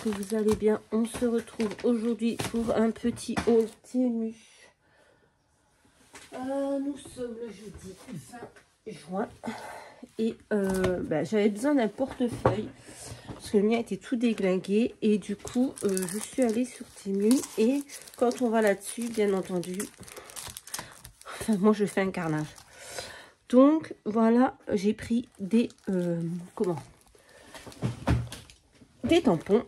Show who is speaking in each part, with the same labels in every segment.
Speaker 1: que vous allez bien. On se retrouve aujourd'hui pour un petit haul Temu. Nous sommes le jeudi 20 juin et j'avais besoin d'un portefeuille parce que le mien était tout déglingué et du coup je suis allée sur Temu et quand on va là-dessus, bien entendu, moi je fais un carnage. Donc voilà, j'ai pris des des tampons.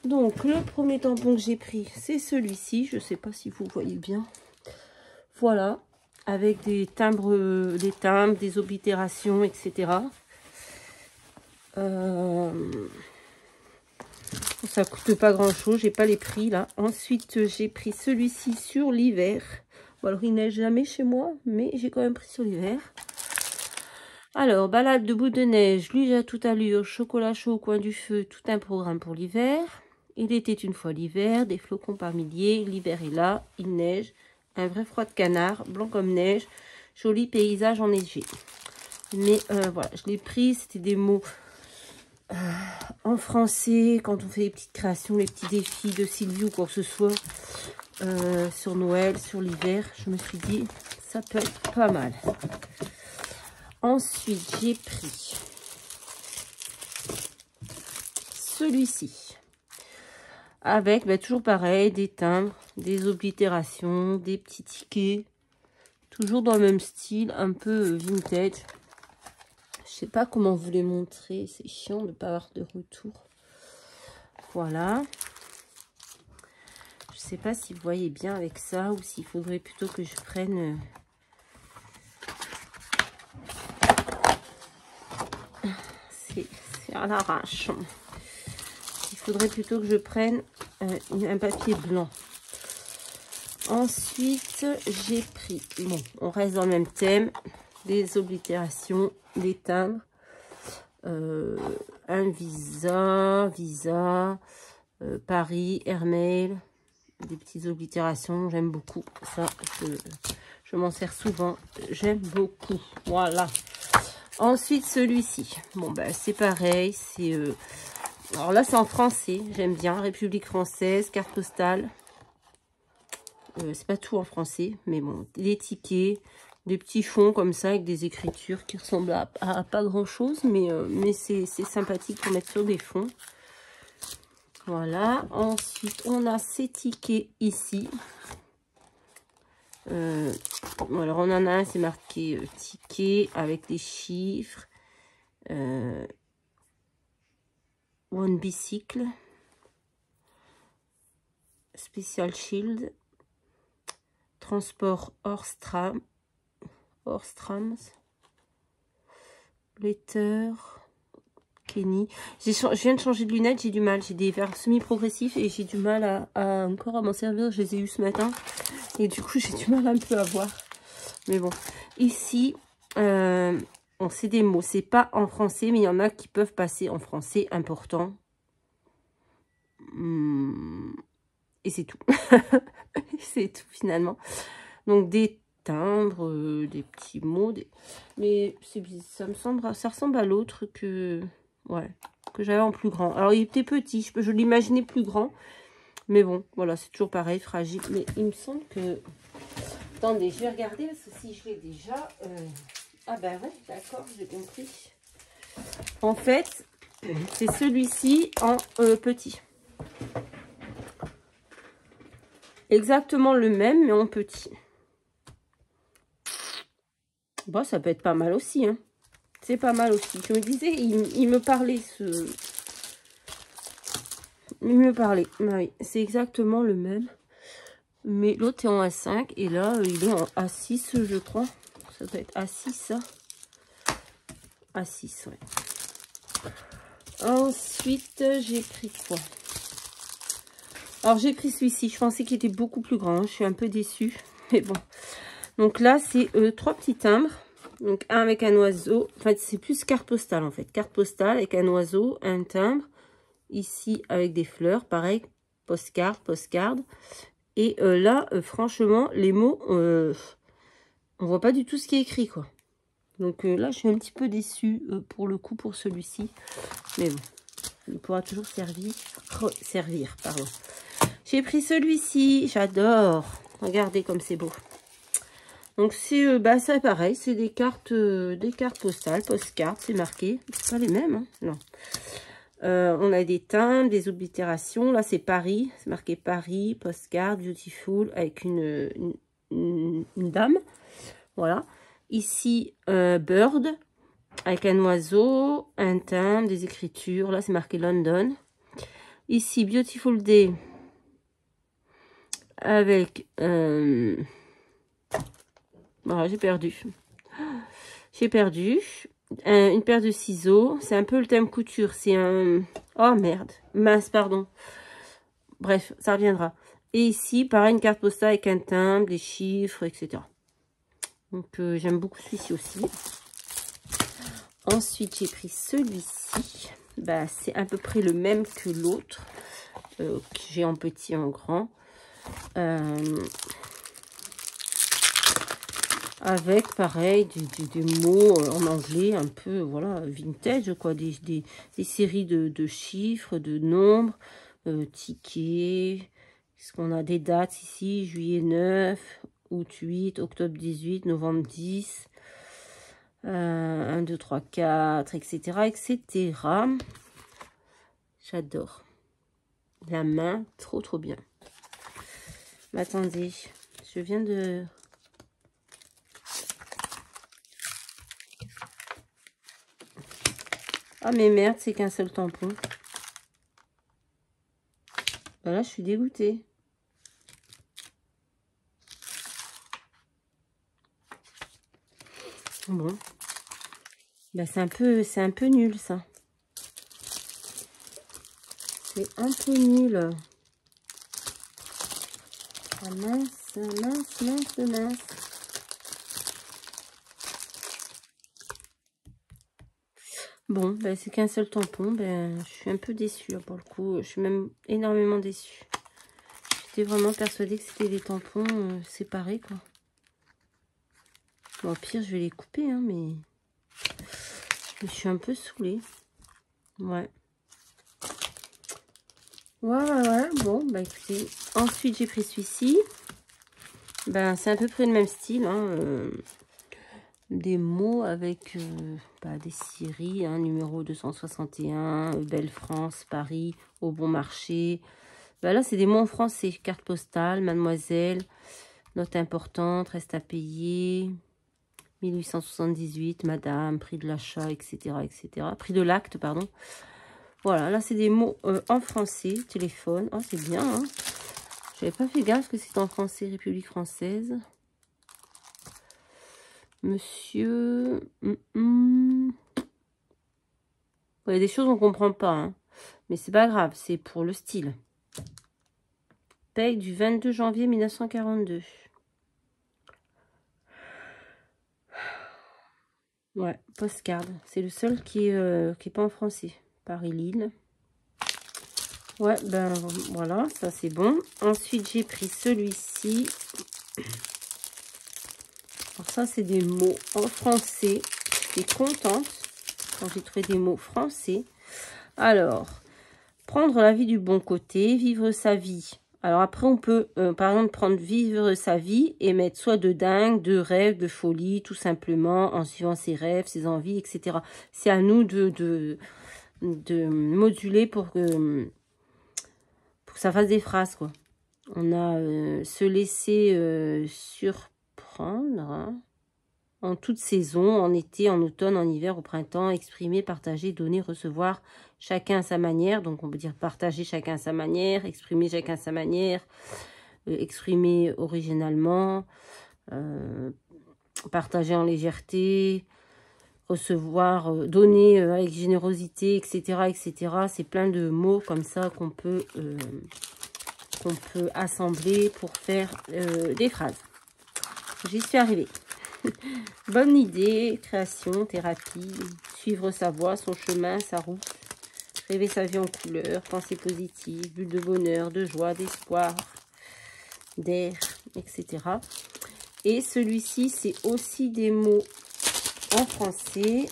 Speaker 1: Donc le premier tampon que j'ai pris, c'est celui-ci. Je sais pas si vous voyez bien. Voilà, avec des timbres, des oblitérations, etc. Ça coûte pas grand chose, j'ai pas les prix là. Ensuite j'ai pris celui-ci sur l'hiver. Bon, alors il neige jamais chez moi, mais j'ai quand même pris sur l'hiver. Alors, balade de bout de neige, luge à toute allure, chocolat chaud au coin du feu, tout un programme pour l'hiver. Il était une fois l'hiver, des flocons par milliers, l'hiver est là, il neige, un vrai froid de canard, blanc comme neige, joli paysage enneigé. Mais voilà, je l'ai pris, c'était des mots en français, quand on fait les petites créations, les petits défis de Sylvie ou quoi que ce soit, sur Noël, sur l'hiver, je me suis dit, ça peut être pas mal. Ensuite, j'ai pris celui-ci. Avec, toujours pareil, des timbres, des oblitérations, des petits tickets. Toujours dans le même style, un peu vintage. Je sais pas comment vous les montrer. C'est chiant de ne pas avoir de retour. Voilà. Je sais pas si vous voyez bien avec ça ou s'il faudrait plutôt que je prenne... C'est à l'arrache. Il faudrait plutôt que je prenne un papier blanc. Ensuite, j'ai pris, bon, on reste dans le même thème, des oblitérations, des timbres, un visa, Paris, Hermel, des petites oblitérations, j'aime beaucoup. Ça, je m'en sers souvent, j'aime beaucoup. Voilà. Ensuite, celui-ci. Bon, c'est pareil. C'est alors là, c'est en français. J'aime bien. République française, carte postale. C'est pas tout en français. Mais bon, des tickets, des petits fonds comme ça avec des écritures qui ressemblent à pas grand-chose. Mais c'est sympathique pour mettre sur des fonds. Voilà. Ensuite, on a ces tickets ici. Bon, alors on en a un, c'est marqué ticket avec des chiffres, One Bicycle, Special Shield, Transport Orstrams, Letter, Kenny. Je viens de changer de lunettes, j'ai du mal, j'ai des verres semi-progressifs et j'ai du mal encore à m'en servir, je les ai eu ce matin. Et du coup, j'ai du mal un peu à voir. Mais bon, ici, on sait des mots. C'est pas en français, mais il y en a qui peuvent passer en français important. Et c'est tout. C'est tout, finalement. Donc, des timbres, des petits mots. Mais ça ressemble à l'autre que j'avais en plus grand. Alors, il était petit. Je l'imaginais plus grand. Mais bon, voilà, c'est toujours pareil, fragile. Mais il me semble que... Attendez, je vais regarder, parce que si je l'ai déjà... Ah ben ouais, d'accord, j'ai compris. En fait, c'est celui-ci en petit. Exactement le même, mais en petit. Bon, ça peut être pas mal aussi, hein. C'est pas mal aussi. Je me disais, il me parlait ce... Il me parlait. Oui, c'est exactement le même. Mais l'autre est en A5 et là, il est en A6, je crois. Ça doit être A6, ça. A6, ouais. Ensuite, j'ai pris quoi? Alors, j'ai pris celui-ci. Je pensais qu'il était beaucoup plus grand. Je suis un peu déçue. Mais bon. Donc là, c'est 3 petits timbres. Donc, un avec un oiseau. Enfin, c'est plus carte postale, en fait. Carte postale avec un oiseau, un timbre. Ici, avec des fleurs. Pareil, postcard. Et là, franchement, les mots, on voit pas du tout ce qui est écrit, quoi. Donc là, je suis un petit peu déçue pour le coup, pour celui-ci. Mais bon. Il pourra toujours servir, pardon. J'ai pris celui-ci, j'adore. Regardez comme c'est beau. Donc c'est ça pareil, c'est des cartes postales, postcards, c'est marqué. C'est pas les mêmes, hein, non. On a des timbres, des oblitérations. Là c'est Paris, c'est marqué Paris, postcard, beautiful, avec une dame. Voilà. Ici bird, avec un oiseau, un timbre, des écritures. Là c'est marqué London. Ici beautiful day. Avec voilà, j'ai perdu une paire de ciseaux. C'est un peu le thème couture, c'est un oh merde, mince, pardon, bref, ça reviendra. Et ici pareil, une carte postale avec un timbre, des chiffres, etc. Donc j'aime beaucoup celui-ci aussi. Ensuite j'ai pris celui-ci, c'est à peu près le même que l'autre que j'ai en petit, en grand. Avec pareil des mots en anglais un peu voilà vintage quoi, des séries de chiffres, de nombres, tickets. Est-ce qu'on a des dates ici? Juillet 9, août 8, octobre 18, novembre 10, 1, 2, 3, 4, etc. etc. J'adore. La main, trop bien. Mais attendez, je viens de... Ah mais merde, c'est qu'un seul tampon. Là, je suis dégoûtée. Bon. C'est un peu nul, ça. C'est un peu nul. Ah mince, mince. Bon, c'est qu'un seul tampon. Je suis un peu déçue pour le coup. Je suis même énormément déçue. J'étais vraiment persuadée que c'était des tampons séparés, quoi. Bon, au pire, je vais les couper, hein, mais je suis un peu saoulée. Ouais. Ouais. Bon, écoutez. Ensuite, j'ai pris celui-ci. C'est à peu près le même style, hein. Des mots avec des séries, hein, numéro 261, Belle France, Paris, Au Bon Marché. Là, c'est des mots en français. Carte postale, mademoiselle, note importante, reste à payer, 1878, madame, prix de l'achat, etc., etc. Prix de l'acte, pardon. Voilà, là, c'est des mots en français. Téléphone, oh, c'est bien, hein. J'avais pas fait gaffe que c'était en français, République française. Monsieur... Il y a des choses qu'on ne comprend pas, hein. Mais c'est pas grave, c'est pour le style. Paye du 22 janvier 1942. Ouais, postcard. C'est le seul qui est pas en français. Paris-Lille. Ouais, voilà, ça c'est bon. Ensuite, j'ai pris celui-ci. Alors ça, c'est des mots en français. J'étais contente quand j'ai trouvé des mots français. Alors, prendre la vie du bon côté, vivre sa vie. Alors après, on peut, par exemple, prendre vivre sa vie et mettre soit de dingue, de rêve, de folie, tout simplement, en suivant ses rêves, ses envies, etc. C'est à nous de moduler pour que ça fasse des phrases, quoi. On a se laisser surprendre, hein, en toute saison, en été, en automne, en hiver, au printemps, exprimer, partager, donner, recevoir, chacun à sa manière. Donc, on peut dire partager chacun à sa manière, exprimer chacun à sa manière, exprimer originalement, partager en légèreté, recevoir, donner avec générosité, etc., etc. C'est plein de mots comme ça qu'on peut assembler pour faire des phrases. J'y suis arrivée. Bonne idée, création, thérapie, suivre sa voie, son chemin, sa route, rêver sa vie en couleur, pensée positive, bulle de bonheur, de joie, d'espoir, d'air, etc. Et celui-ci, c'est aussi des mots en français.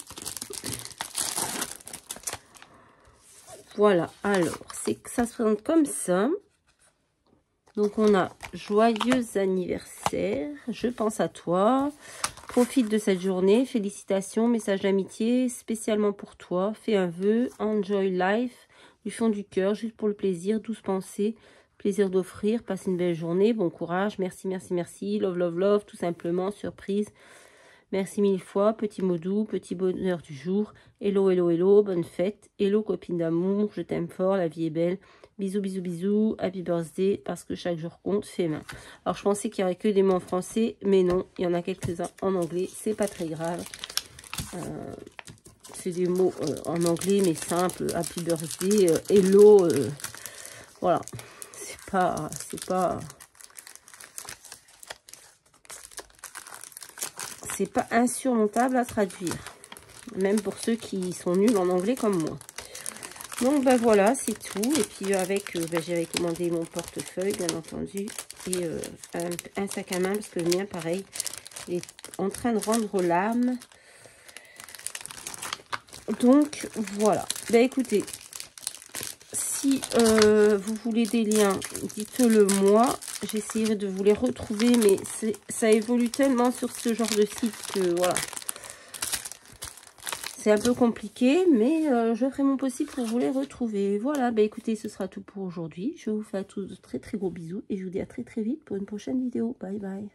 Speaker 1: voilà, alors, c'est que ça se présente comme ça. Donc, on a joyeux anniversaire, je pense à toi. Profite de cette journée, félicitations, message d'amitié spécialement pour toi. Fais un vœu, enjoy life, du fond du cœur, juste pour le plaisir, douce pensée, plaisir d'offrir, passe une belle journée, bon courage, merci, merci, merci, love, love, love, tout simplement, surprise. Merci mille fois, petit mot doux, petit bonheur du jour. Hello, hello, hello, bonne fête. Hello, copine d'amour, je t'aime fort, la vie est belle. Bisous, bisous, bisous, happy birthday, parce que chaque jour compte, fait main. Alors, je pensais qu'il n'y aurait que des mots en français, mais non, il y en a quelques-uns en anglais, c'est pas très grave. C'est des mots en anglais, mais simples, happy birthday, hello, voilà. C'est pas insurmontable à traduire, même pour ceux qui sont nuls en anglais comme moi. Donc ben voilà, c'est tout. Et puis avec, j'ai recommandé mon portefeuille, bien entendu, et un sac à main, parce que le mien, pareil, est en train de rendre l'âme. Donc voilà. Ben écoutez, si vous voulez des liens, dites-le moi. J'essaierai de vous les retrouver, mais ça évolue tellement sur ce genre de site que voilà. C'est un peu compliqué, mais je ferai mon possible pour vous les retrouver. Voilà, bah écoutez, ce sera tout pour aujourd'hui. Je vous fais à tous de très très gros bisous et je vous dis à très très vite pour une prochaine vidéo. Bye bye.